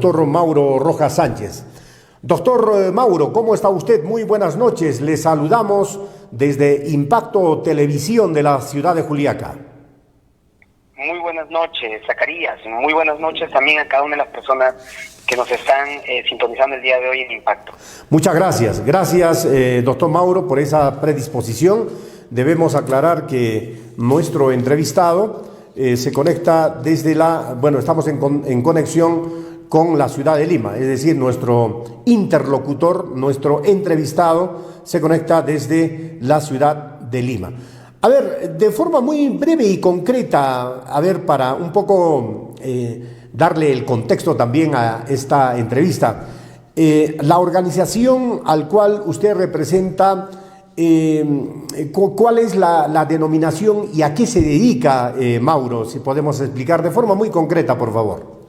doctor Mauro Rojas Sánchez. Doctor Mauro, ¿cómo está usted? Muy buenas noches. Le saludamos desde Impacto Televisión de la ciudad de Juliaca. Muy buenas noches, Zacarías. Muy buenas noches también a cada una de las personas que nos están sintonizando el día de hoy en Impacto. Muchas gracias. Gracias, doctor Mauro, por esa predisposición. Debemos aclarar que nuestro entrevistado se conecta desde estamos en conexión con la ciudad de Lima, es decir, nuestro interlocutor, nuestro entrevistado, se conecta desde la ciudad de Lima. A ver, de forma muy breve y concreta, para un poco darle el contexto también a esta entrevista, la organización al cual usted representa, ¿cuál es la denominación y a qué se dedica, Mauro? Si podemos explicar de forma muy concreta, por favor.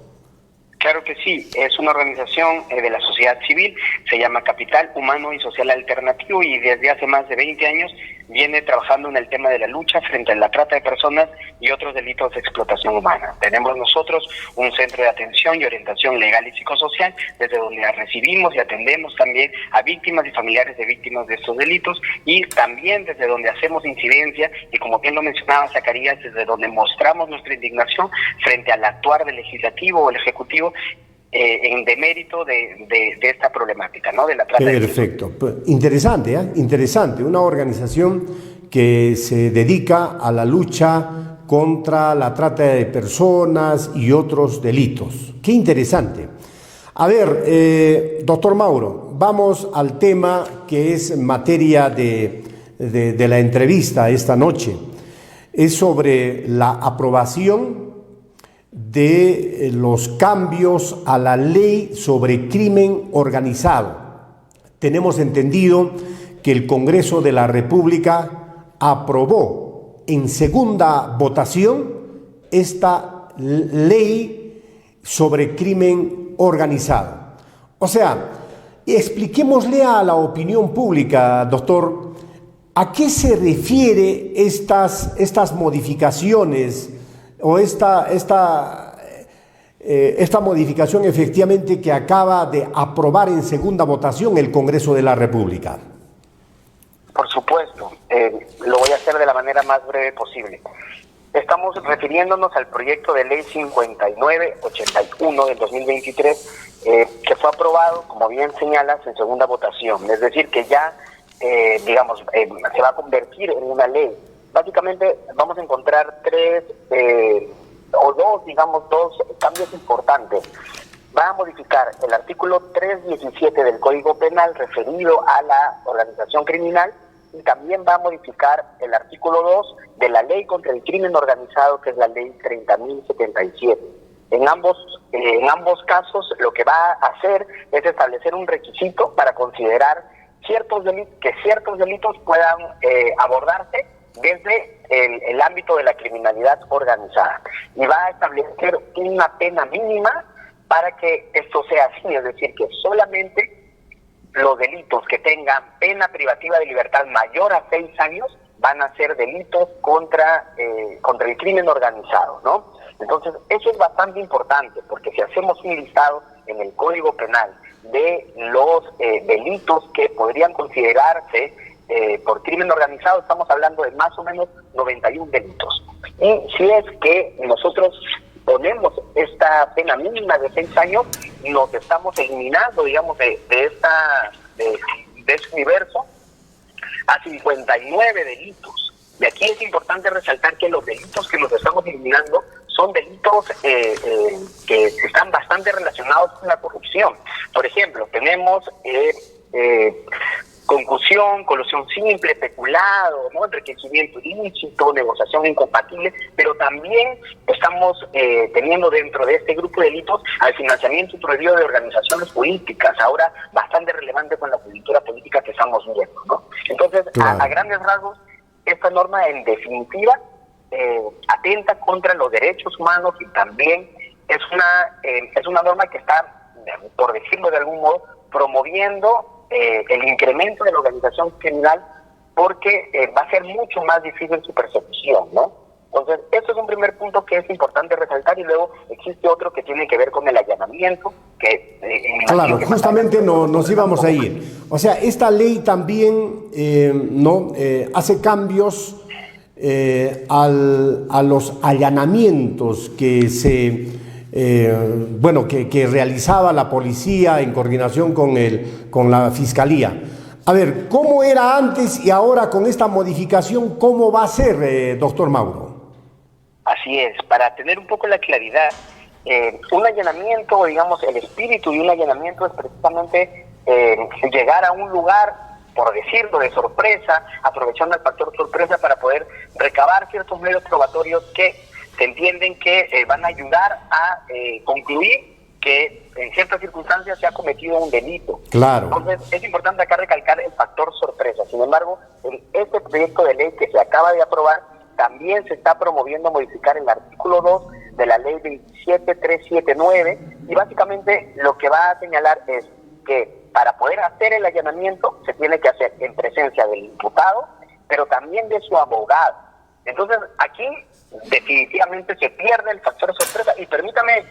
Claro que sí, es una organización de la sociedad civil, se llama Capital Humano y Social Alternativo y desde hace más de 20 años viene trabajando en el tema de la lucha frente a la trata de personas y otros delitos de explotación humana. Tenemos nosotros un centro de atención y orientación legal y psicosocial desde donde recibimos y atendemos también a víctimas y familiares de víctimas de estos delitos y también desde donde hacemos incidencia y como bien lo mencionaba Zacarías, desde donde mostramos nuestra indignación frente al actuar del legislativo o el ejecutivo en demérito de esta problemática, ¿no? De la trata. Perfecto. Interesante, interesante. Una organización que se dedica a la lucha contra la trata de personas y otros delitos. Qué interesante. A ver, doctor Mauro, vamos al tema que es materia de la entrevista esta noche. Es sobre la aprobación de los cambios a la ley sobre crimen organizado. Tenemos entendido que el Congreso de la República aprobó en segunda votación esta ley sobre crimen organizado. O sea, expliquémosle a la opinión pública, doctor, ¿a qué se refiere estas modificaciones o esta modificación efectivamente que acaba de aprobar en segunda votación el Congreso de la República? Por supuesto, lo voy a hacer de la manera más breve posible. Estamos refiriéndonos al proyecto de ley 5981 del 2023, que fue aprobado, como bien señalas, en segunda votación. Es decir, que ya, se va a convertir en una ley. Básicamente vamos a encontrar dos cambios importantes. Va a modificar el artículo 317 del Código Penal referido a la organización criminal y también va a modificar el artículo 2 de la Ley contra el Crimen Organizado, que es la Ley 30.077. En ambos casos lo que va a hacer es establecer un requisito para considerar que ciertos delitos puedan abordarse desde el ámbito de la criminalidad organizada y va a establecer una pena mínima para que esto sea así, es decir, que solamente los delitos que tengan pena privativa de libertad mayor a 6 años van a ser delitos contra el crimen organizado, ¿no? Entonces, eso es bastante importante, porque si hacemos un listado en el Código Penal de los delitos que podrían considerarse por crimen organizado, estamos hablando de más o menos 91 delitos. Y si es que nosotros ponemos esta pena mínima de 6 años, nos estamos eliminando, digamos, de ese universo a 59 delitos. De aquí es importante resaltar que los delitos que nos estamos eliminando son delitos que están bastante relacionados con la corrupción. Por ejemplo, tenemos concusión, colusión simple, peculado, ¿no? Enriquecimiento ilícito, negociación incompatible, pero también estamos teniendo dentro de este grupo de delitos al financiamiento prohibido de organizaciones políticas, ahora bastante relevante con la coyuntura política que estamos viendo, ¿no? Entonces, claro, a grandes rasgos, esta norma en definitiva atenta contra los derechos humanos y también es una norma que está, por decirlo de algún modo, promoviendo el incremento de la organización criminal porque va a ser mucho más difícil su persecución, ¿no? Entonces, esto es un primer punto que es importante resaltar, y luego existe otro que tiene que ver con el allanamiento, que... claro, justamente nos íbamos a ir. O sea, esta ley también hace cambios a los allanamientos que que realizaba la policía en coordinación con la fiscalía. A ver, ¿cómo era antes y ahora con esta modificación, cómo va a ser, doctor Mauro? Así es, para tener un poco la claridad, un allanamiento, digamos, el espíritu de un allanamiento es precisamente llegar a un lugar, por decirlo, de sorpresa, aprovechando el factor sorpresa para poder recabar ciertos medios probatorios que se entienden que van a ayudar a concluir que en ciertas circunstancias se ha cometido un delito. Claro. Entonces, es importante acá recalcar el factor sorpresa. Sin embargo, en este proyecto de ley que se acaba de aprobar, también se está promoviendo modificar el artículo 2 de la ley 27379, y básicamente lo que va a señalar es que para poder hacer el allanamiento se tiene que hacer en presencia del imputado, pero también de su abogado. Entonces, aquí definitivamente se pierde el factor sorpresa, y permítame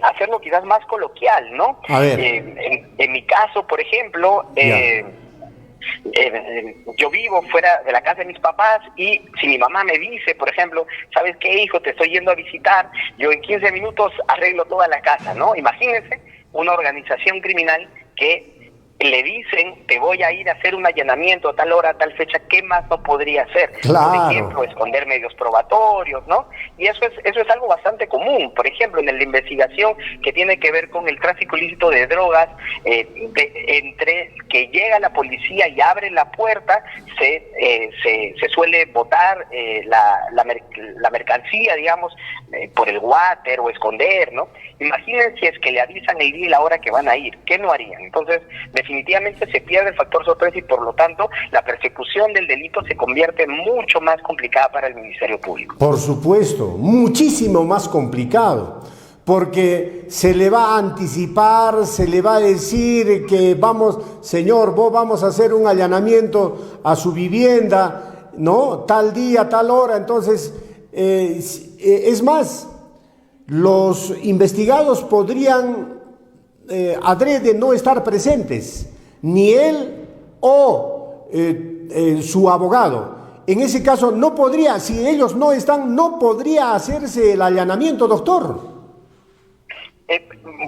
hacerlo quizás más coloquial, ¿no? A ver. En mi caso, por ejemplo, yo vivo fuera de la casa de mis papás, y si mi mamá me dice, por ejemplo, ¿sabes qué, hijo? Te estoy yendo a visitar, yo en 15 minutos arreglo toda la casa, ¿no? Imagínense una organización criminal que le dicen, te voy a ir a hacer un allanamiento a tal hora, a tal fecha, ¿qué más no podría hacer? Claro. Por ejemplo, esconder medios probatorios, ¿no? Y eso es algo bastante común. Por ejemplo, en la investigación que tiene que ver con el tráfico ilícito de drogas, entre que llega la policía y abre la puerta, se suele botar la mercancía, digamos, por el water, o esconder, ¿no? Imaginen si es que le avisan el día y la hora que van a ir, ¿qué no harían? Entonces, definitivamente se pierde el factor sorpresa, y por lo tanto la persecución del delito se convierte mucho más complicada para el Ministerio Público. Por supuesto, muchísimo más complicado, porque se le va a anticipar, se le va a decir que vamos, señor, vos vamos a hacer un allanamiento a su vivienda, ¿no? Tal día, tal hora. Entonces, es más, los investigados podrían adrede no estar presentes, ni él o su abogado. En ese caso no podría, si ellos no están, no podría hacerse el allanamiento, doctor.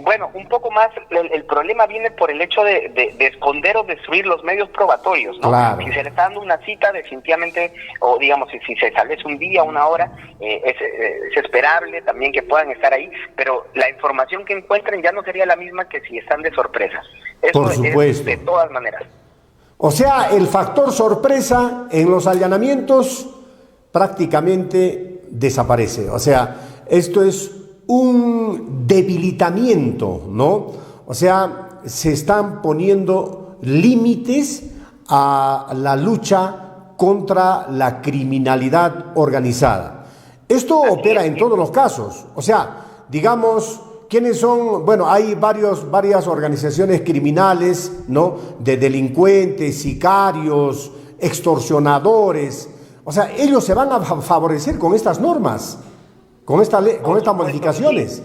Bueno, un poco más, el problema viene por el hecho de esconder o destruir los medios probatorios, ¿no? Claro. Si se le está dando una cita, definitivamente, o digamos, si se establece un día, una hora, es esperable también que puedan estar ahí, pero la información que encuentren ya no sería la misma que si están de sorpresa. Eso por supuesto. Es de todas maneras. O sea, el factor sorpresa en los allanamientos prácticamente desaparece. O sea, esto es un debilitamiento, ¿no? O sea, se están poniendo límites a la lucha contra la criminalidad organizada. Esto opera en todos los casos. O sea, digamos, ¿quiénes son? Bueno, hay varias organizaciones criminales, ¿no? De delincuentes, sicarios, extorsionadores. O sea, ellos se van a favorecer con estas normas, con estas modificaciones.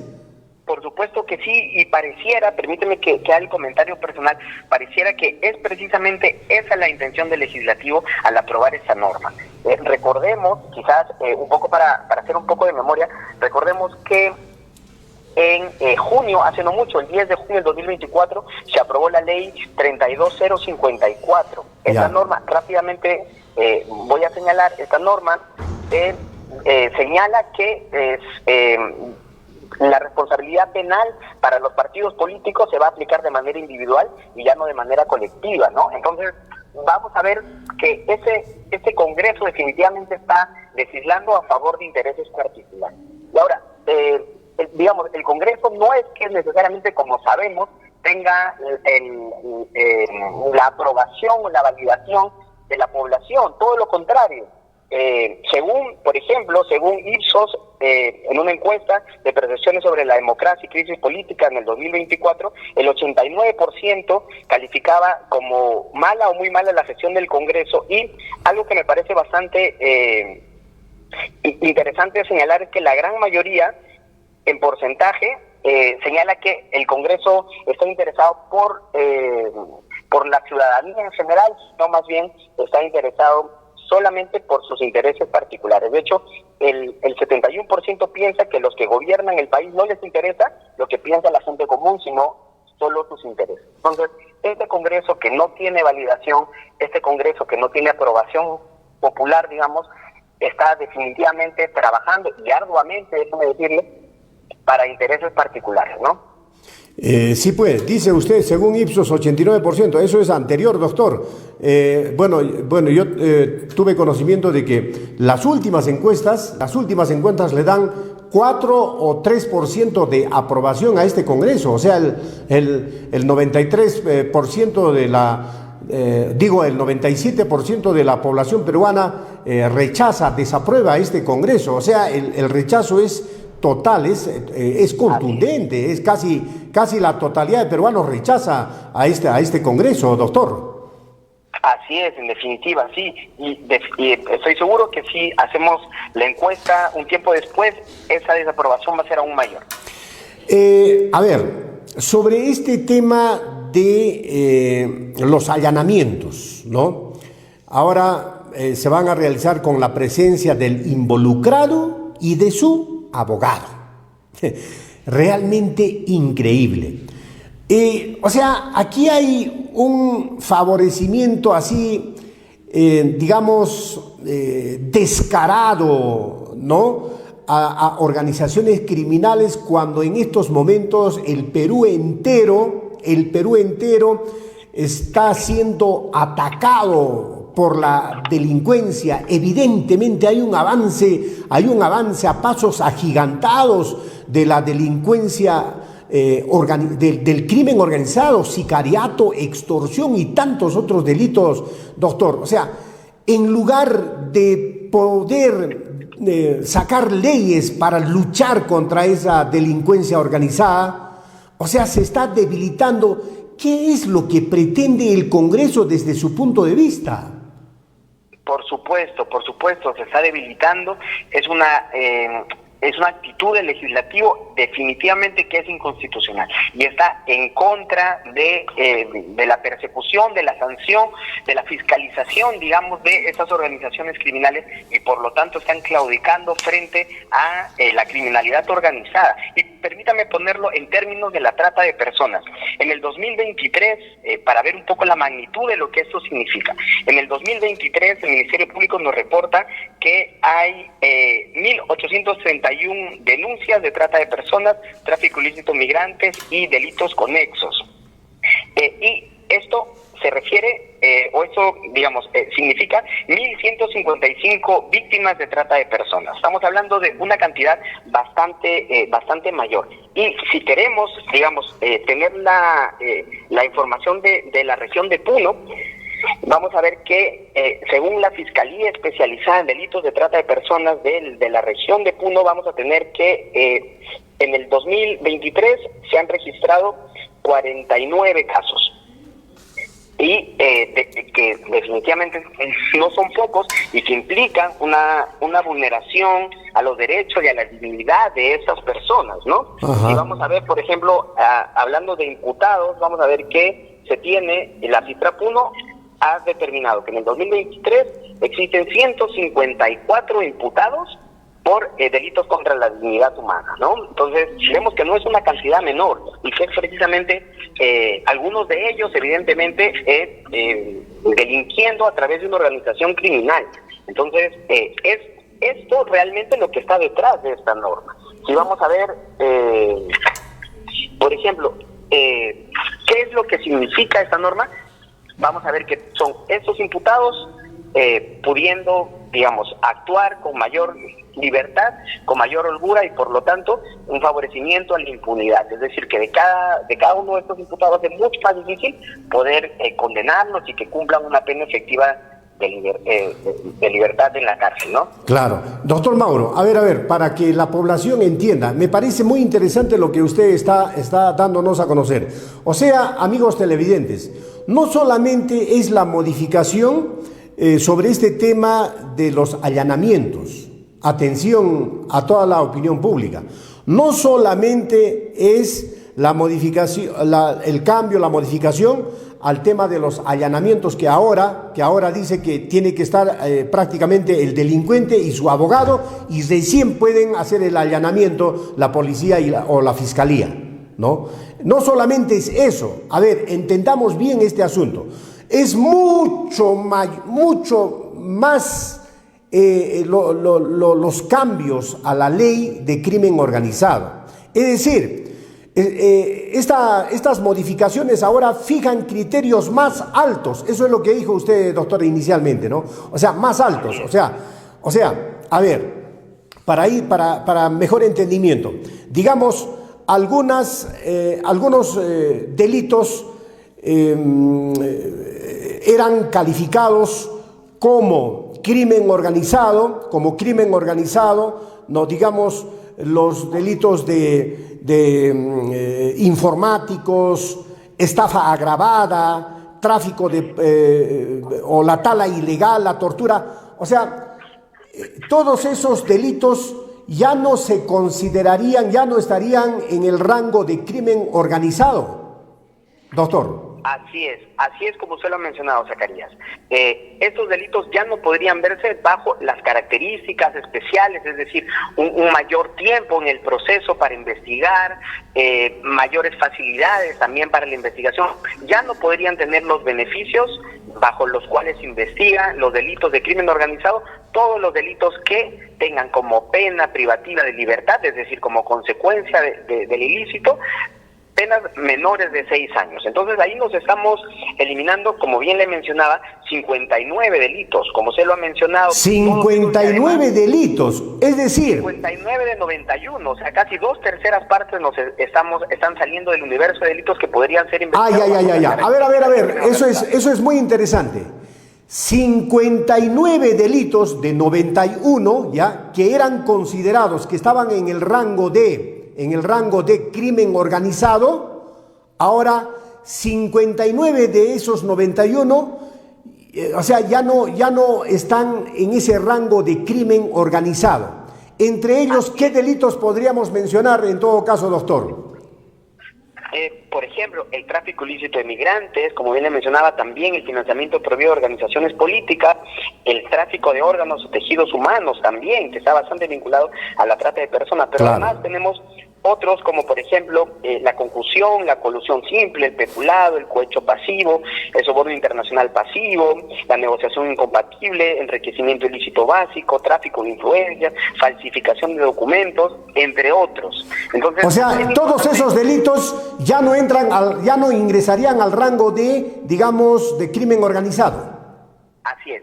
Por supuesto que sí, y pareciera, permíteme que haga el comentario personal, pareciera que es precisamente esa la intención del legislativo al aprobar esta norma. Recordemos, quizás un poco para hacer un poco de memoria, recordemos que en junio, hace no mucho, el 10 de junio del 2024, se aprobó la ley 32054. Esta norma, rápidamente voy a señalar, esta norma señala que la responsabilidad penal para los partidos políticos se va a aplicar de manera individual y ya no de manera colectiva, ¿no? Entonces, vamos a ver que ese Congreso definitivamente está legislando a favor de intereses particulares. Y ahora, digamos, el Congreso no es que necesariamente, como sabemos, tenga la aprobación o la validación de la población, todo lo contrario. Por ejemplo, según Ipsos, en una encuesta de percepciones sobre la democracia y crisis política en el 2024, el 89% calificaba como mala o muy mala la sesión del Congreso, y algo que me parece bastante Interesante señalar que la gran mayoría, en porcentaje, señala que el Congreso está interesado por la ciudadanía en general, no más bien está interesado solamente por sus intereses particulares. De hecho, el 71% piensa que los que gobiernan el país no les interesa lo que piensa la gente común, sino solo sus intereses. Entonces, este Congreso que no tiene validación, este Congreso que no tiene aprobación popular, digamos, está definitivamente trabajando y arduamente, déjeme decirle, para intereses particulares, ¿no? Sí, pues, dice usted, según Ipsos, 89%, eso es anterior, doctor. Bueno, yo tuve conocimiento de que las últimas encuestas le dan 4 o 3% de aprobación a este Congreso, o sea, el 93% de el 97% de la población peruana desaprueba este Congreso, o sea, el rechazo es total, es contundente, es casi la totalidad de peruanos rechaza a este Congreso, doctor. Así es, en definitiva, sí, y estoy seguro que si hacemos la encuesta un tiempo después, esa desaprobación va a ser aún mayor. A ver, sobre este tema de los allanamientos, ¿no? Ahora se van a realizar con la presencia del involucrado y de su abogado. Realmente increíble. O sea, aquí hay un favorecimiento así, digamos, descarado, ¿no?, a organizaciones criminales, cuando en estos momentos el Perú entero está siendo atacado por la delincuencia. Evidentemente hay un avance a pasos agigantados de la delincuencia, del crimen organizado, sicariato, extorsión y tantos otros delitos, doctor. O sea, en lugar de poder sacar leyes para luchar contra esa delincuencia organizada, o sea, se está debilitando. ¿Qué es lo que pretende el Congreso desde su punto de vista? Por supuesto, se está debilitando. Es una actitud del legislativo definitivamente que es inconstitucional y está en contra de la persecución, de la sanción, de la fiscalización, digamos, de esas organizaciones criminales, y por lo tanto están claudicando frente a la criminalidad organizada. Y permítame ponerlo en términos de la trata de personas. En el 2023, para ver un poco la magnitud de lo que esto significa, en el 2023 el Ministerio Público nos reporta que hay 1.831 denuncias de trata de personas, tráfico ilícito de migrantes y delitos conexos. Y esto se refiere, significa 1.155 víctimas de trata de personas. Estamos hablando de una cantidad bastante mayor. Y si queremos, tener la información de la región de Puno, vamos a ver que según la Fiscalía Especializada en Delitos de Trata de Personas de la región de Puno, vamos a tener que en el 2023 se han registrado 49 casos. Y que definitivamente no son pocos y que implican una vulneración a los derechos y a la dignidad de esas personas, ¿no? Ajá. Y vamos a ver, por ejemplo, hablando de imputados, vamos a ver que se tiene, la Fistra Puno ha determinado que en el 2023 existen 154 imputados por delitos contra la dignidad humana, ¿no? Entonces, vemos que no es una cantidad menor y que precisamente algunos de ellos, evidentemente, delinquiendo a través de una organización criminal. Entonces, es esto realmente lo que está detrás de esta norma. Si vamos a ver, por ejemplo, ¿qué es lo que significa esta norma? Vamos a ver que son estos imputados pudiendo, actuar con mayor libertad, con mayor holgura y por lo tanto un favorecimiento a la impunidad. Es decir, que de cada uno de estos imputados es mucho más difícil poder condenarlos y que cumplan una pena efectiva de libertad en la cárcel, ¿no? Claro. Doctor Mauro, a ver, para que la población entienda, me parece muy interesante lo que usted está dándonos a conocer. O sea, amigos televidentes, no solamente es la modificación sobre este tema de los allanamientos, atención a toda la opinión pública, no solamente es la modificación, el cambio, la modificación al tema de los allanamientos que ahora dice que tiene que estar prácticamente el delincuente y su abogado, y recién pueden hacer el allanamiento la policía o la fiscalía, ¿no? No solamente es eso. A ver, entendamos bien este asunto. Es mucho más los cambios a la ley de crimen organizado. Es decir, estas modificaciones ahora fijan criterios más altos. Eso es lo que dijo usted, doctor, inicialmente, ¿no? O sea, más altos. O sea, a ver, para mejor entendimiento, digamos, algunos delitos eran calificados como crimen organizado, no digamos los delitos de informáticos, estafa agravada, tráfico o la tala ilegal, la tortura. O sea, todos esos delitos ya no se considerarían, ya no estarían en el rango de crimen organizado, doctor. Así es como usted lo ha mencionado, Zacarías. Estos delitos ya no podrían verse bajo las características especiales, es decir, un mayor tiempo en el proceso para investigar, mayores facilidades también para la investigación. Ya no podrían tener los beneficios bajo los cuales se investigan los delitos de crimen organizado, todos los delitos que tengan como pena privativa de libertad, es decir, como consecuencia del ilícito, penas menores de 6 años. Entonces ahí nos estamos eliminando, como bien le mencionaba, 59 delitos, como se lo ha mencionado. 59 delitos, es decir... 59 de 91, o sea, casi 2/3 partes están saliendo del universo de delitos que podrían ser investigados. A ver, eso es muy interesante. 59 delitos de 91, ya, que eran considerados, que estaban en el rango de crimen organizado. Ahora 59 de esos 91, o sea, ya no están en ese rango de crimen organizado. Entre ellos, ¿qué delitos podríamos mencionar en todo caso, doctor? Por ejemplo, el tráfico ilícito de migrantes, como bien le mencionaba, también el financiamiento prohibido de organizaciones políticas, el tráfico de órganos o tejidos humanos también, que está bastante vinculado a la trata de personas, pero claro. Además tenemos otros como por ejemplo la concusión, la colusión simple, el peculado, el cohecho pasivo, el soborno internacional pasivo, la negociación incompatible, enriquecimiento ilícito básico, tráfico de influencias, falsificación de documentos, entre otros. Entonces, o sea, todos esos delitos ya no ingresarían al rango de, digamos, de crimen organizado. Así es,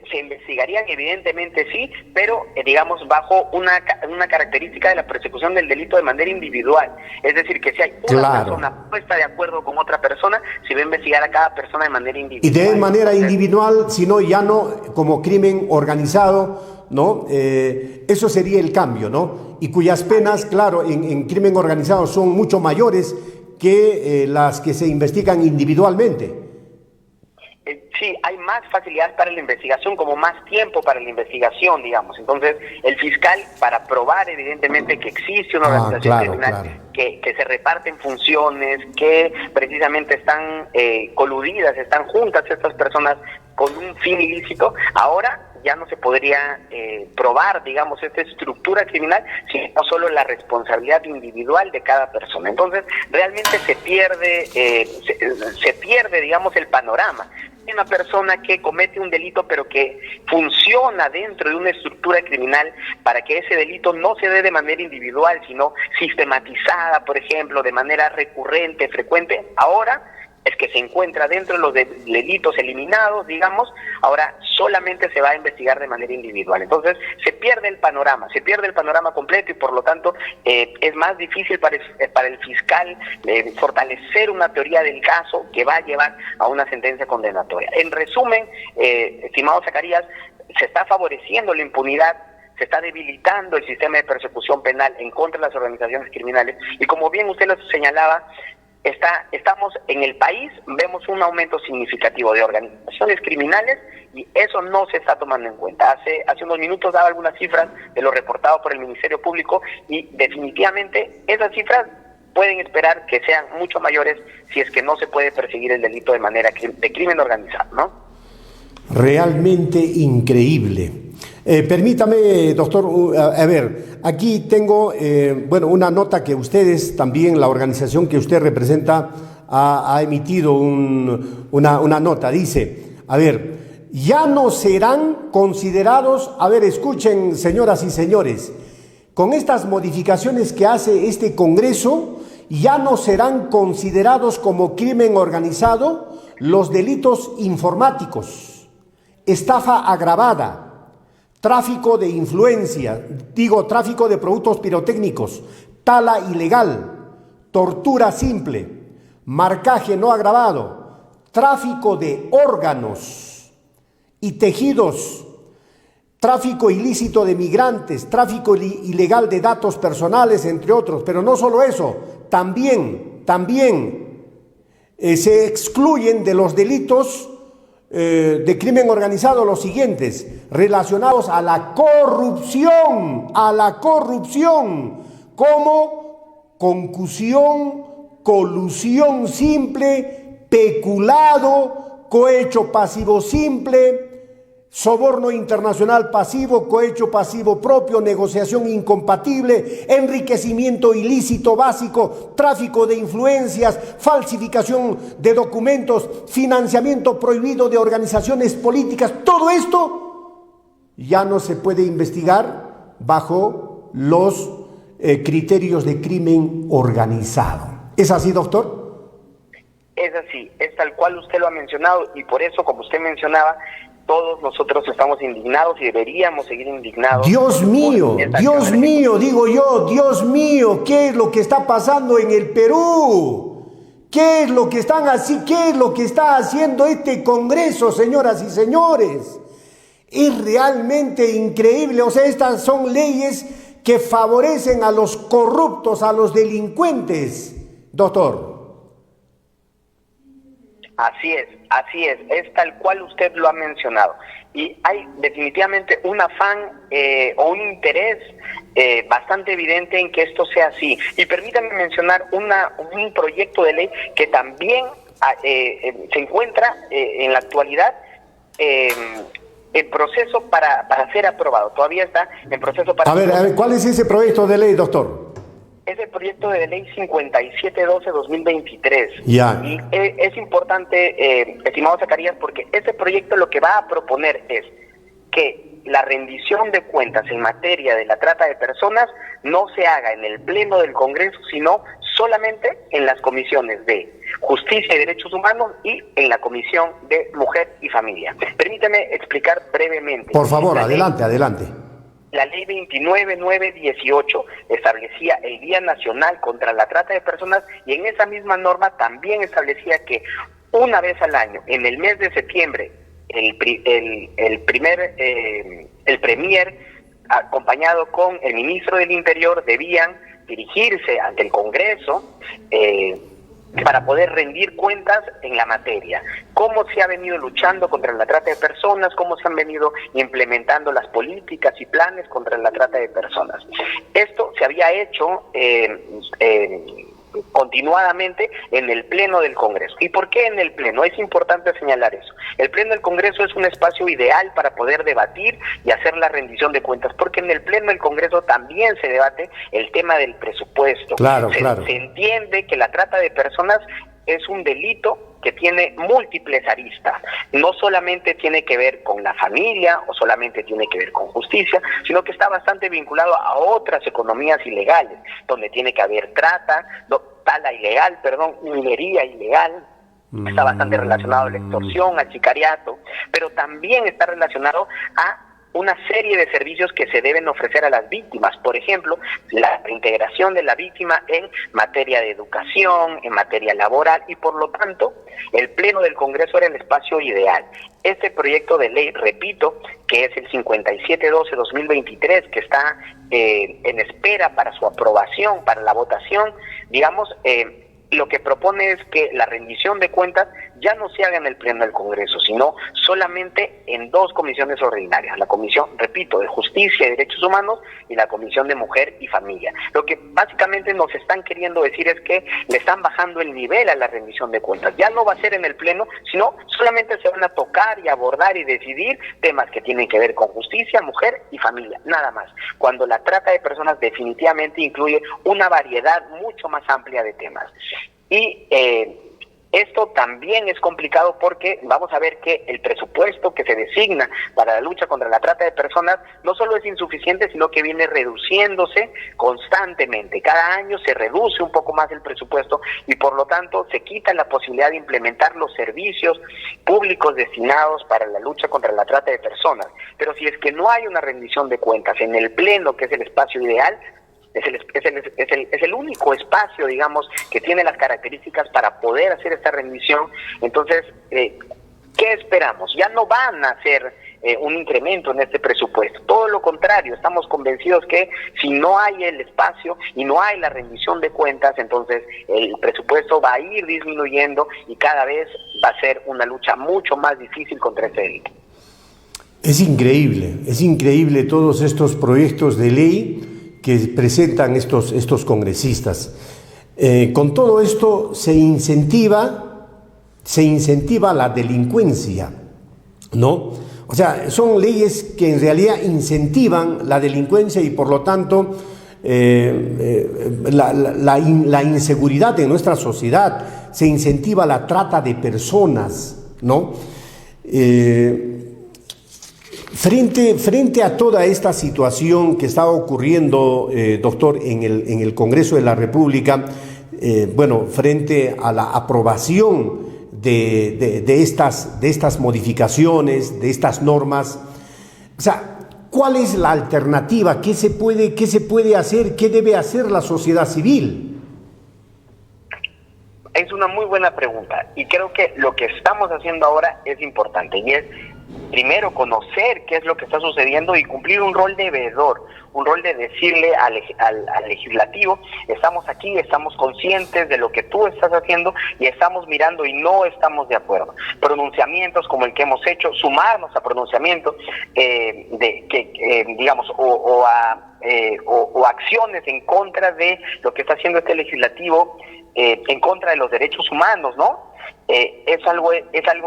se investigarían evidentemente sí, pero digamos bajo una característica de la persecución del delito de manera individual, es decir, que si hay una persona puesta de acuerdo con otra persona, se va a investigar a cada persona de manera individual. Y de manera individual, sino ya no como crimen organizado, ¿no? Eso sería el cambio, ¿no? Y cuyas penas, claro, en crimen organizado son mucho mayores que las que se investigan individualmente. Sí, hay más facilidad para la investigación, como más tiempo para la investigación, digamos. Entonces, el fiscal, para probar evidentemente que existe una organización criminal, que se reparten funciones, que precisamente están coludidas, están juntas estas personas con un fin ilícito, ahora ya no se podría probar, digamos, esta estructura criminal, sino solo la responsabilidad individual de cada persona. Entonces, realmente se pierde, digamos, el panorama. Una persona que comete un delito pero que funciona dentro de una estructura criminal para que ese delito no se dé de manera individual, sino sistematizada, por ejemplo, de manera recurrente, frecuente, ahora es que se encuentra dentro de los delitos eliminados, digamos, ahora solamente se va a investigar de manera individual. Entonces se pierde el panorama completo y por lo tanto es más difícil para el fiscal fortalecer una teoría del caso que va a llevar a una sentencia condenatoria. En resumen, estimado Zacarías, se está favoreciendo la impunidad, se está debilitando el sistema de persecución penal en contra de las organizaciones criminales y como bien usted lo señalaba, Estamos en el país, vemos un aumento significativo de organizaciones criminales y eso no se está tomando en cuenta. Hace unos minutos daba algunas cifras de lo reportado por el Ministerio Público y definitivamente esas cifras pueden esperar que sean mucho mayores si es que no se puede perseguir el delito de manera de crimen organizado, ¿no? Realmente increíble. Permítame, doctor, a ver, aquí tengo, una nota que ustedes también, la organización que usted representa, ha emitido una nota. Dice, a ver, ya no serán considerados, a ver, escuchen, señoras y señores, con estas modificaciones que hace este Congreso, ya no serán considerados como crimen organizado los delitos informáticos, estafa agravada, tráfico de influencia, tráfico de productos pirotécnicos, tala ilegal, tortura simple, marcaje no agravado, tráfico de órganos y tejidos, tráfico ilícito de migrantes, tráfico ilegal de datos personales, entre otros. Pero no solo eso, también se excluyen de los delitos de crimen organizado los siguientes, relacionados a la corrupción, como concusión, colusión simple, peculado, cohecho pasivo simple, soborno internacional pasivo, cohecho pasivo propio, negociación incompatible, enriquecimiento ilícito básico, tráfico de influencias, falsificación de documentos, financiamiento prohibido de organizaciones políticas. Todo esto ya no se puede investigar bajo los criterios de crimen organizado. ¿Es así, doctor? Es así, es tal cual usted lo ha mencionado y por eso, como usted mencionaba, todos nosotros estamos indignados y deberíamos seguir indignados. Dios mío, digo yo, Dios mío, ¿qué es lo que está pasando en el Perú? ¿Qué es lo que está haciendo este Congreso, señoras y señores? Es realmente increíble. O sea, estas son leyes que favorecen a los corruptos, a los delincuentes, doctor. Así es tal cual usted lo ha mencionado. Y hay definitivamente un afán o un interés bastante evidente en que esto sea así. Y permítanme mencionar un proyecto de ley que también se encuentra en la actualidad en proceso para ser aprobado. Todavía está en proceso para... A ver, ¿cuál es ese proyecto de ley, doctor? Es el proyecto de ley 5712-2023. Ya. Y es importante, estimado Zacarías, porque ese proyecto lo que va a proponer es que la rendición de cuentas en materia de la trata de personas no se haga en el Pleno del Congreso, sino solamente en las comisiones de Justicia y Derechos Humanos y en la Comisión de Mujer y Familia. Permítame explicar brevemente. Por favor, adelante. La ley 29918 establecía el Día Nacional contra la Trata de Personas y en esa misma norma también establecía que una vez al año, en el mes de septiembre, el premier, acompañado con el ministro del Interior, debían dirigirse ante el Congreso para poder rendir cuentas en la materia. Cómo se ha venido luchando contra la trata de personas, cómo se han venido implementando las políticas y planes contra la trata de personas. Esto se había hecho continuadamente en el Pleno del Congreso. ¿Y por qué en el Pleno? Es importante señalar eso. El Pleno del Congreso es un espacio ideal para poder debatir y hacer la rendición de cuentas, porque en el Pleno del Congreso también se debate el tema del presupuesto. Claro. Se entiende que la trata de personas es un delito que tiene múltiples aristas. No solamente tiene que ver con la familia o solamente tiene que ver con justicia, sino que está bastante vinculado a otras economías ilegales, donde tiene que haber tala ilegal, minería ilegal. Está bastante relacionado a la extorsión, al sicariato, pero también está relacionado a una serie de servicios que se deben ofrecer a las víctimas. Por ejemplo, la integración de la víctima en materia de educación, en materia laboral, y por lo tanto, el Pleno del Congreso era el espacio ideal. Este proyecto de ley, repito, que es el 5712-2023, que está en espera para su aprobación, para la votación, lo que propone es que la rendición de cuentas ya no se haga en el Pleno del Congreso, sino solamente en 2 comisiones ordinarias, la Comisión, repito, de Justicia y Derechos Humanos y la Comisión de Mujer y Familia. Lo que básicamente nos están queriendo decir es que le están bajando el nivel a la rendición de cuentas. Ya no va a ser en el Pleno, sino solamente se van a tocar y abordar y decidir temas que tienen que ver con justicia, mujer y familia, nada más. Cuando la trata de personas definitivamente incluye una variedad mucho más amplia de temas. Y esto también es complicado porque vamos a ver que el presupuesto que se designa para la lucha contra la trata de personas no solo es insuficiente, sino que viene reduciéndose constantemente. Cada año se reduce un poco más el presupuesto y por lo tanto se quita la posibilidad de implementar los servicios públicos destinados para la lucha contra la trata de personas. Pero si es que no hay una rendición de cuentas en el Pleno, que es el espacio ideal, es el único espacio, digamos, que tiene las características para poder hacer esta rendición. Entonces, ¿qué esperamos? Ya no van a hacer un incremento en este presupuesto. Todo lo contrario, estamos convencidos que si no hay el espacio y no hay la rendición de cuentas, entonces el presupuesto va a ir disminuyendo y cada vez va a ser una lucha mucho más difícil contra este delito. Es increíble todos estos proyectos de ley que presentan estos congresistas. Con todo esto se incentiva la delincuencia, ¿no? O sea, son leyes que en realidad incentivan la delincuencia y por lo tanto la inseguridad en nuestra sociedad, se incentiva la trata de personas, ¿no? Frente a toda esta situación que está ocurriendo, doctor, en el Congreso de la República, frente a la aprobación de estas modificaciones, de estas normas, o sea, ¿cuál es la alternativa? ¿Qué se puede hacer? ¿Qué debe hacer la sociedad civil? Es una muy buena pregunta y creo que lo que estamos haciendo ahora es importante y es primero conocer qué es lo que está sucediendo y cumplir un rol de veedor, un rol de decirle al legislativo, estamos aquí, estamos conscientes de lo que tú estás haciendo y estamos mirando y no estamos de acuerdo. Pronunciamientos como el que hemos hecho, sumarnos a pronunciamientos o acciones en contra de lo que está haciendo este legislativo, en contra de los derechos humanos, ¿no? Es algo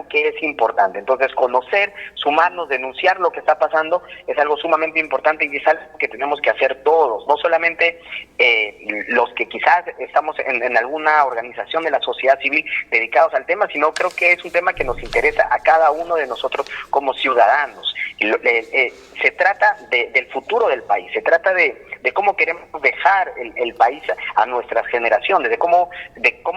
que es importante. Entonces, conocer, sumarnos, denunciar lo que está pasando es algo sumamente importante y es algo que tenemos que hacer todos, no solamente los que quizás estamos en alguna organización de la sociedad civil dedicados al tema, sino creo que es un tema que nos interesa a cada uno de nosotros como ciudadanos. Se trata del futuro del país, se trata de cómo queremos dejar el país a nuestras generaciones, de cómo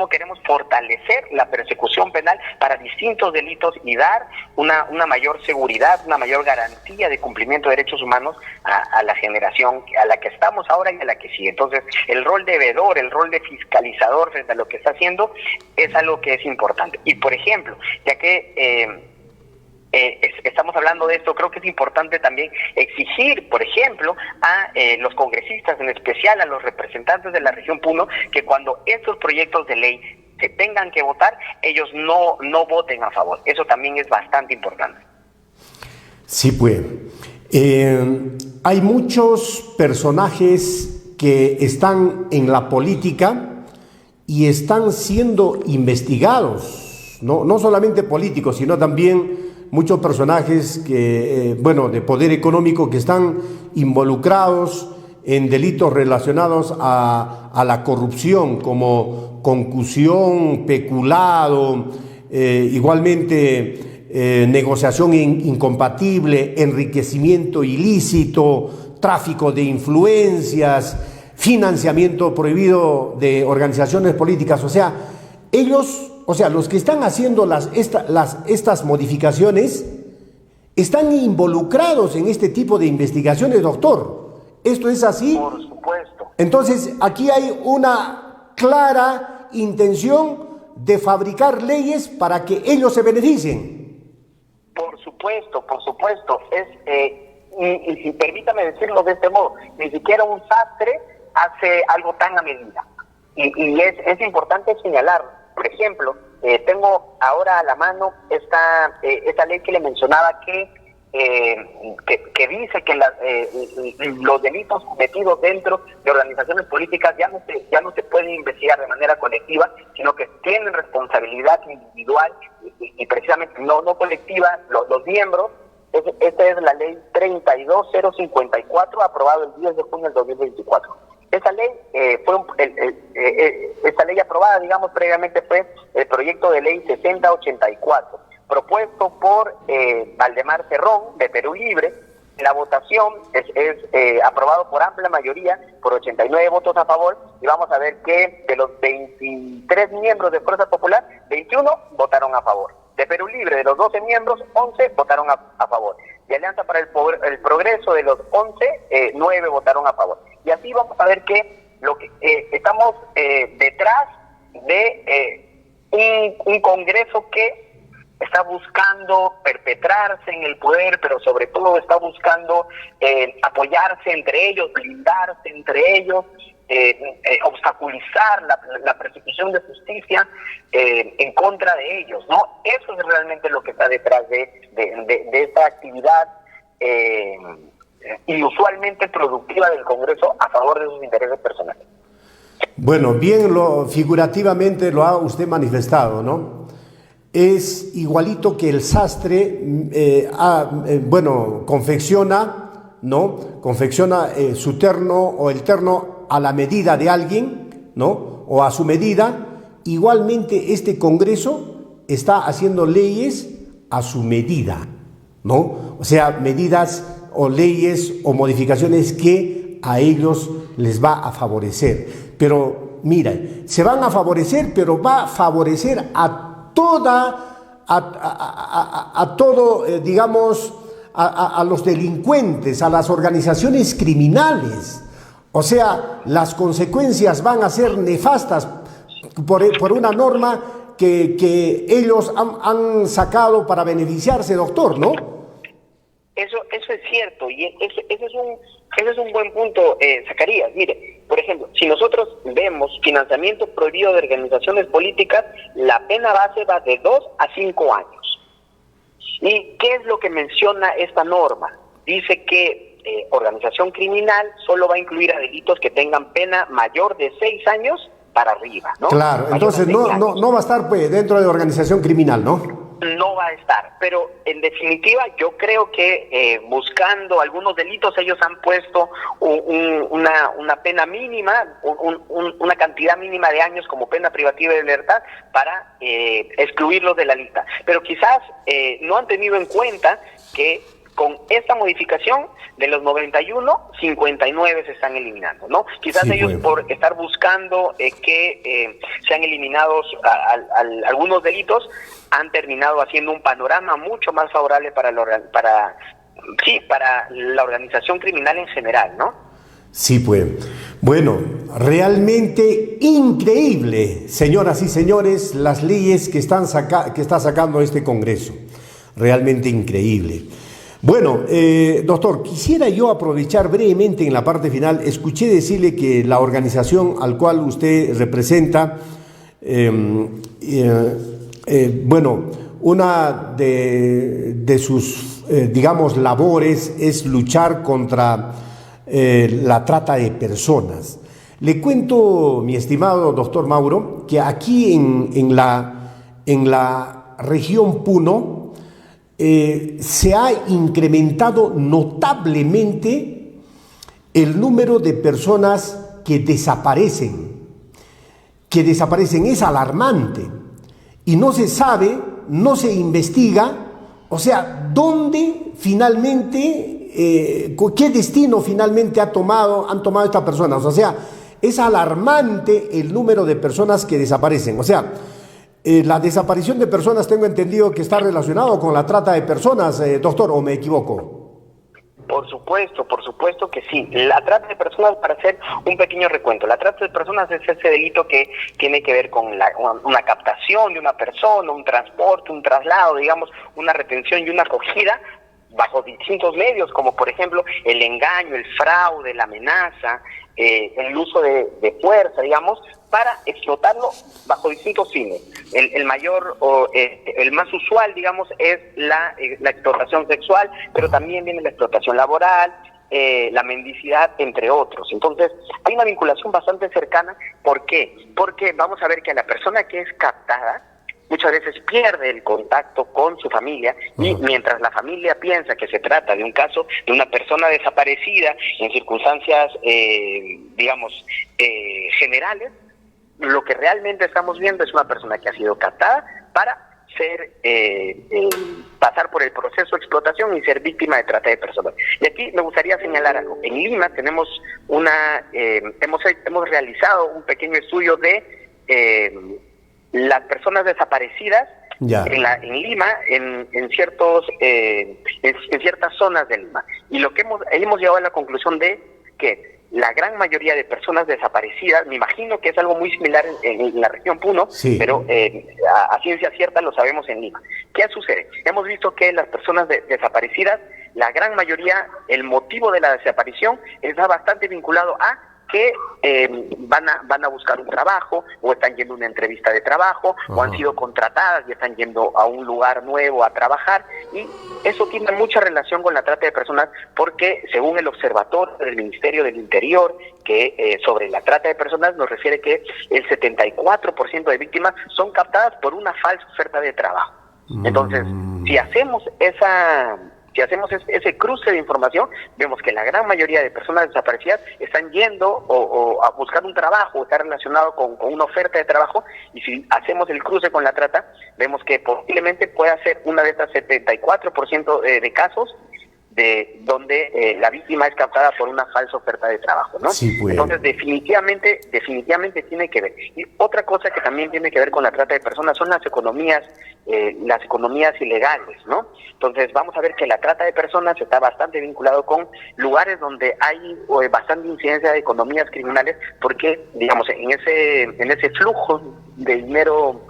queremos fortalecer la persecución penal para distintos delitos y dar una mayor seguridad, una mayor garantía de cumplimiento de derechos humanos a la generación a la que estamos ahora y a la que sigue. Entonces, el rol de veedor, el rol de fiscalizador frente a lo que está haciendo es algo que es importante. Y, por ejemplo, ya que estamos hablando de esto, creo que es importante también exigir, por ejemplo, a los congresistas, en especial a los representantes de la región Puno, que cuando estos proyectos de ley se tengan que votar, ellos no voten a favor. Eso también es bastante importante. Sí, pues. Hay muchos personajes que están en la política y están siendo investigados, no solamente políticos, sino también muchos personajes de poder económico que están involucrados en delitos relacionados a la corrupción, como concusión, peculado, igualmente negociación incompatible, enriquecimiento ilícito, tráfico de influencias, financiamiento prohibido de organizaciones políticas. O sea, los que están haciendo estas modificaciones están involucrados en este tipo de investigaciones, doctor. ¿Esto es así? Por supuesto. Entonces, aquí hay una clara intención de fabricar leyes para que ellos se beneficien. Por supuesto. Y permítame decirlo de este modo, ni siquiera un sastre hace algo tan a medida. y es importante señalar, por ejemplo, tengo ahora a la mano esta ley que le mencionaba que dice que los delitos cometidos dentro de organizaciones políticas ya no se pueden investigar de manera colectiva, sino que tienen responsabilidad individual y precisamente no colectiva los miembros. Esta es la ley 32054, aprobado el 10 de junio del 2024. Esa ley esta ley aprobada, digamos, previamente fue el proyecto de ley 6084, propuesto por Valdemar Cerrón, de Perú Libre. La votación es aprobado por amplia mayoría, por 89 votos a favor, y vamos a ver que de los 23 miembros de Fuerza Popular, 21 votaron a favor. De Perú Libre, de los 12 miembros, 11 votaron a favor. De Alianza para el Progreso, de los 11, 9 votaron a favor. Y así vamos a ver que estamos detrás de un Congreso que está buscando perpetrarse en el poder, pero sobre todo está buscando apoyarse entre ellos, blindarse entre ellos, obstaculizar la persecución de justicia en contra de ellos, ¿no? Eso es realmente lo que está detrás de esta actividad inusualmente productiva del Congreso a favor de sus intereses personales. Bueno, bien, figurativamente lo ha usted manifestado, ¿no? Es igualito que el sastre, confecciona, ¿no? Confecciona su terno o el terno a la medida de alguien, ¿no? O a su medida. Igualmente este Congreso está haciendo leyes a su medida, ¿no? O sea, medidas o leyes o modificaciones que a ellos les va a favorecer. Pero mira, se van a favorecer, pero va a favorecer a los delincuentes, a las organizaciones criminales. O sea, las consecuencias van a ser nefastas por una norma que ellos han sacado para beneficiarse, doctor, ¿no? Eso es cierto, y ese es un buen punto, Zacarías. Mire, por ejemplo, si nosotros vemos financiamiento prohibido de organizaciones políticas, la pena base va de 2 a 5 años. ¿Y qué es lo que menciona esta norma? Dice que organización criminal solo va a incluir a delitos que tengan pena mayor de 6 años para arriba, ¿no? Claro, entonces no va a estar pues, dentro de organización criminal, ¿no? No va a estar, pero en definitiva yo creo que buscando algunos delitos ellos han puesto una pena mínima, una cantidad mínima de años como pena privativa de libertad para excluirlos de la lista. Pero quizás no han tenido en cuenta que con esta modificación de los 91, 59 se están eliminando, ¿no? Quizás sí, ellos por estar buscando que sean eliminados algunos delitos, han terminado haciendo un panorama mucho más favorable para la organización criminal en general, ¿no? Sí, pues. Bueno, realmente increíble, señoras y señores, las leyes que está sacando este Congreso. Realmente increíble. Bueno, doctor, quisiera yo aprovechar brevemente en la parte final. Escuché decirle que la organización al cual usted representa, una de sus, labores es luchar contra la trata de personas. Le cuento, mi estimado doctor Mauro, que aquí en la región Puno, se ha incrementado notablemente el número de personas que desaparecen. Es alarmante y no se sabe, no se investiga, o sea, dónde finalmente, qué destino finalmente han tomado estas personas. O sea, es alarmante el número de personas que desaparecen. O sea, la desaparición de personas, tengo entendido que está relacionado con la trata de personas, doctor, ¿o me equivoco? Por supuesto que sí. La trata de personas, para hacer un pequeño recuento, la trata de personas es ese delito que tiene que ver con una captación de una persona, un transporte, un traslado, digamos, una retención y una acogida bajo distintos medios, como por ejemplo el engaño, el fraude, la amenaza, el uso de fuerza, digamos, para explotarlo bajo distintos fines. El mayor o el más usual, digamos, es la explotación sexual, pero también viene la explotación laboral, la mendicidad, entre otros. Entonces, hay una vinculación bastante cercana. ¿Por qué? Porque vamos a ver que a la persona que es captada muchas veces pierde el contacto con su familia, y mientras la familia piensa que se trata de un caso de una persona desaparecida en circunstancias, generales, lo que realmente estamos viendo es una persona que ha sido captada para pasar por el proceso de explotación y ser víctima de trata de personas. Y aquí me gustaría señalar algo. En Lima tenemos hemos realizado un pequeño estudio de las personas desaparecidas en Lima, en ciertas zonas de Lima. Y lo que hemos llegado a la conclusión de que la gran mayoría de personas desaparecidas, me imagino que es algo muy similar en la región Puno, sí, pero a ciencia cierta lo sabemos en Lima. ¿Qué sucede? Hemos visto que las personas desaparecidas, la gran mayoría, el motivo de la desaparición está bastante vinculado a que van a buscar un trabajo, o están yendo a una entrevista de trabajo, o han sido contratadas y están yendo a un lugar nuevo a trabajar, y eso tiene mucha relación con la trata de personas, porque según el observatorio del Ministerio del Interior que sobre la trata de personas nos refiere que el 74% de víctimas son captadas por una falsa oferta de trabajo. Entonces, si hacemos ese cruce de información, vemos que la gran mayoría de personas desaparecidas están yendo o a buscar un trabajo, o está relacionado con una oferta de trabajo, y si hacemos el cruce con la trata, vemos que posiblemente pueda ser una de estas 74% de casos de donde la víctima es captada por una falsa oferta de trabajo, ¿no? Sí, pues. Entonces, definitivamente tiene que ver. Y otra cosa que también tiene que ver con la trata de personas son las economías ilegales, ¿no? Entonces, vamos a ver que la trata de personas está bastante vinculado con lugares donde hay bastante incidencia de economías criminales, porque, digamos, en ese flujo de dinero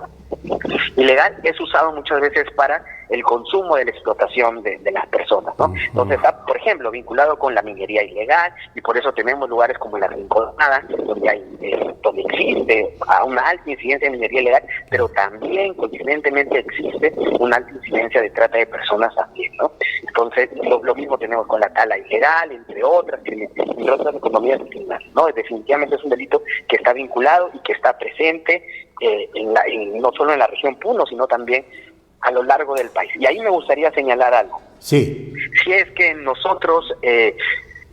ilegal es usado muchas veces para el consumo de la explotación de las personas, ¿no? Entonces está, por ejemplo, vinculado con la minería ilegal, y por eso tenemos lugares como la Rinconada, donde existe una alta incidencia de minería ilegal, pero también coincidentemente existe una alta incidencia de trata de personas también, ¿no? Entonces lo mismo tenemos con la tala ilegal, entre otras economías criminales, ¿no? Definitivamente es un delito que está vinculado y que está presente no solo en la región Puno, sino también a lo largo del país. Y ahí me gustaría señalar algo. Sí. Si es que nosotros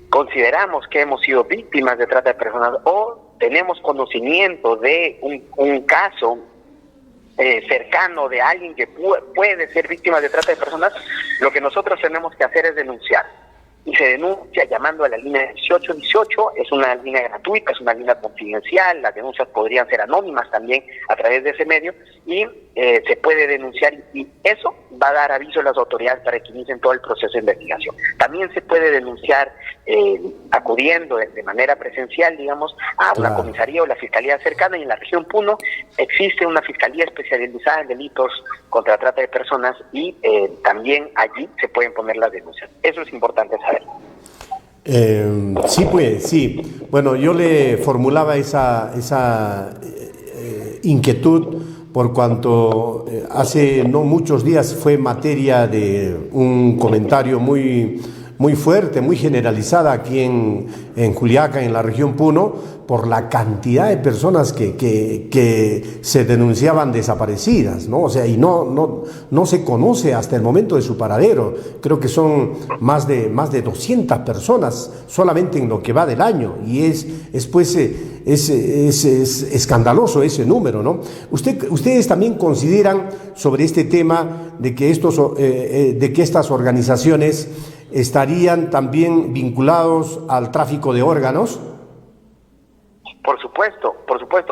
consideramos que hemos sido víctimas de trata de personas, o tenemos conocimiento de un caso cercano de alguien que puede ser víctima de trata de personas, lo que nosotros tenemos que hacer es denunciar. Y se denuncia llamando a la línea 1818, es una línea gratuita, es una línea confidencial, las denuncias podrían ser anónimas también a través de ese medio, y se puede denunciar, y eso va a dar aviso a las autoridades para que inicien todo el proceso de investigación. También se puede denunciar acudiendo de manera presencial, digamos, a una comisaría o la fiscalía cercana, y en la región Puno existe una fiscalía especializada en delitos contra trata de personas, y también allí se pueden poner las denuncias. Eso es importante saber. Sí, pues, sí. Bueno, yo le formulaba esa inquietud por cuanto hace no muchos días fue materia de un comentario muy fuerte, muy generalizada aquí en Juliaca, en la región Puno, por la cantidad de personas que se denunciaban desaparecidas, ¿no? O sea, y no se conoce hasta el momento de su paradero. Creo que son más de 200 personas solamente en lo que va del año, y es escandaloso ese número, ¿no? Ustedes también consideran sobre este tema de que estas organizaciones estarían también vinculados al tráfico de órganos. Por supuesto.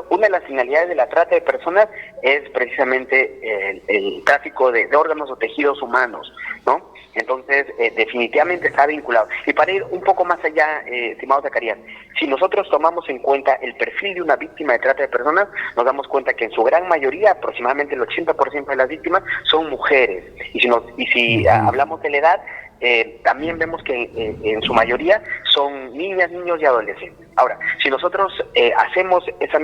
Una de las finalidades de la trata de personas es precisamente el tráfico de órganos o tejidos humanos, ¿no? Entonces, definitivamente está vinculado. Y para ir un poco más allá, estimado Zacarías, si nosotros tomamos en cuenta el perfil de una víctima de trata de personas, nos damos cuenta que en su gran mayoría, aproximadamente el 80% de las víctimas, son mujeres. Y si hablamos de la edad, también vemos que en su mayoría son niñas, niños y adolescentes. Ahora, si nosotros hacemos ese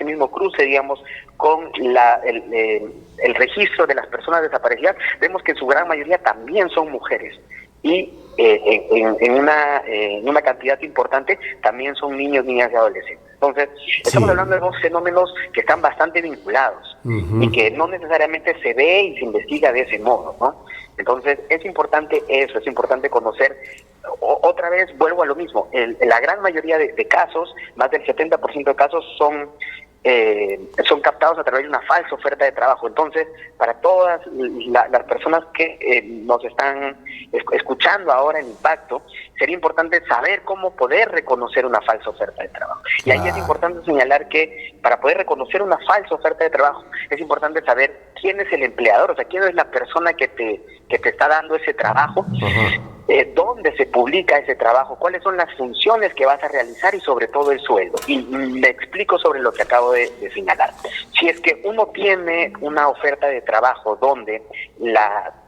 mismo cruce, digamos, con el registro de las personas desaparecidas, vemos que en su gran mayoría también son mujeres. Y en una cantidad importante también son niños, niñas y adolescentes. Entonces, estamos hablando de dos fenómenos que están bastante vinculados y que no necesariamente se ve y se investiga de ese modo, ¿no? Entonces, es importante eso, es importante conocer. Otra vez vuelvo a lo mismo, la gran mayoría de casos, más del 70% de casos son captados a través de una falsa oferta de trabajo. Entonces, para todas las personas que nos están escuchando ahora en Impacto, sería importante saber cómo poder reconocer una falsa oferta de trabajo. Y ahí es importante señalar que para poder reconocer una falsa oferta de trabajo, es importante saber quién es el empleador, o sea, quién es la persona que te está dando ese trabajo, dónde se publica ese trabajo, cuáles son las funciones que vas a realizar y sobre todo el sueldo. Y me explico sobre lo que acabo de señalar. Si es que uno tiene una oferta de trabajo donde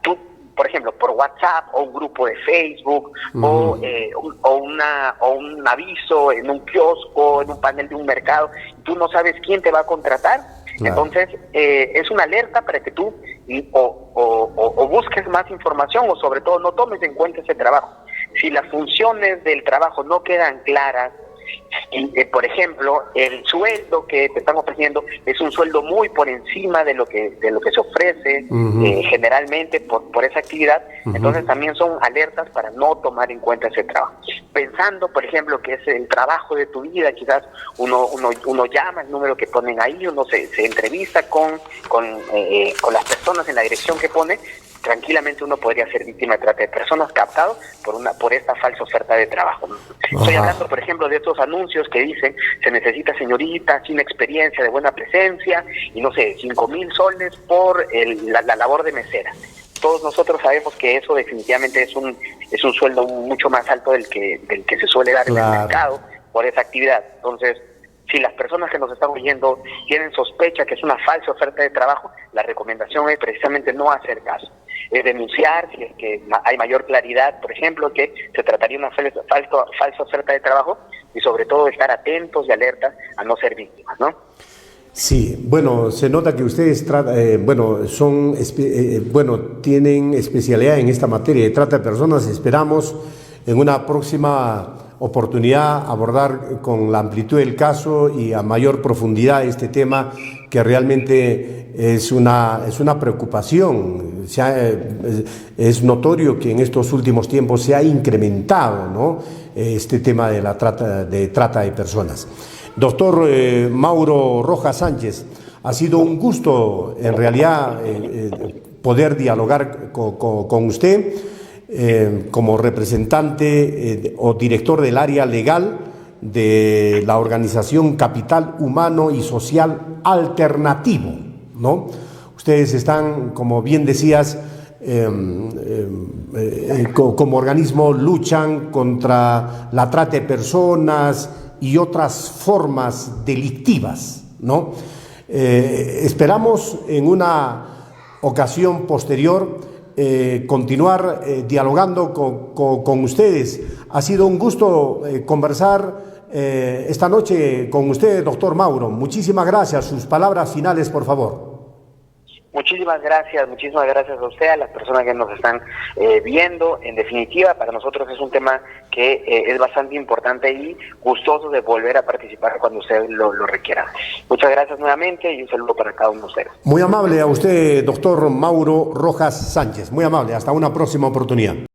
tú, por ejemplo, por WhatsApp o un grupo de Facebook o un aviso en un kiosco, en un panel de un mercado, tú no sabes quién te va a contratar, entonces es una alerta para que tú o busques más información o sobre todo no tomes en cuenta ese trabajo. Si las funciones del trabajo no quedan claras, y, por ejemplo, el sueldo que te están ofreciendo es un sueldo muy por encima de lo que se ofrece generalmente por esa actividad, entonces también son alertas para no tomar en cuenta ese trabajo. Pensando, por ejemplo, que es el trabajo de tu vida, quizás uno llama el número que ponen ahí, uno se entrevista con las personas en la dirección que pone. Tranquilamente uno podría ser víctima de trata de personas captado por esta falsa oferta de trabajo, ¿no? Estoy hablando, por ejemplo, de estos anuncios que dicen se necesita señorita sin experiencia, de buena presencia y no sé, 5,000 soles por la labor de mesera. Todos nosotros sabemos que eso definitivamente es un sueldo mucho más alto del que se suele dar en el mercado por esa actividad. Entonces, si las personas que nos están oyendo tienen sospecha que es una falsa oferta de trabajo, la recomendación es precisamente no hacer caso. Es denunciar si es que hay mayor claridad, por ejemplo, que se trataría de una falsa oferta de trabajo y sobre todo estar atentos y alertas a no ser víctimas, ¿no? Sí, bueno, se nota que ustedes tienen especialidad en esta materia de trata de personas. Esperamos en una próxima oportunidad abordar con la amplitud del caso y a mayor profundidad este tema que realmente es una preocupación. Es notorio que en estos últimos tiempos se ha incrementado, ¿no?, este tema de la trata de personas. Doctor Mauro Rojas Sánchez, ha sido un gusto en realidad poder dialogar con usted como representante o director del área legal de la organización Capital Humano y Social Alternativo, ¿no? Ustedes están, como bien decías, como organismo luchan contra la trata de personas y otras formas delictivas, ¿no? Esperamos en una ocasión posterior continuar dialogando con ustedes. Ha sido un gusto conversar esta noche con usted, doctor Mauro. Muchísimas gracias. Sus palabras finales, por favor. Muchísimas gracias a usted, a las personas que nos están viendo. En definitiva, para nosotros es un tema que es bastante importante y gustoso de volver a participar cuando usted lo requiera. Muchas gracias nuevamente y un saludo para cada uno de ustedes. Muy amable a usted, doctor Mauro Rojas Sánchez. Muy amable. Hasta una próxima oportunidad.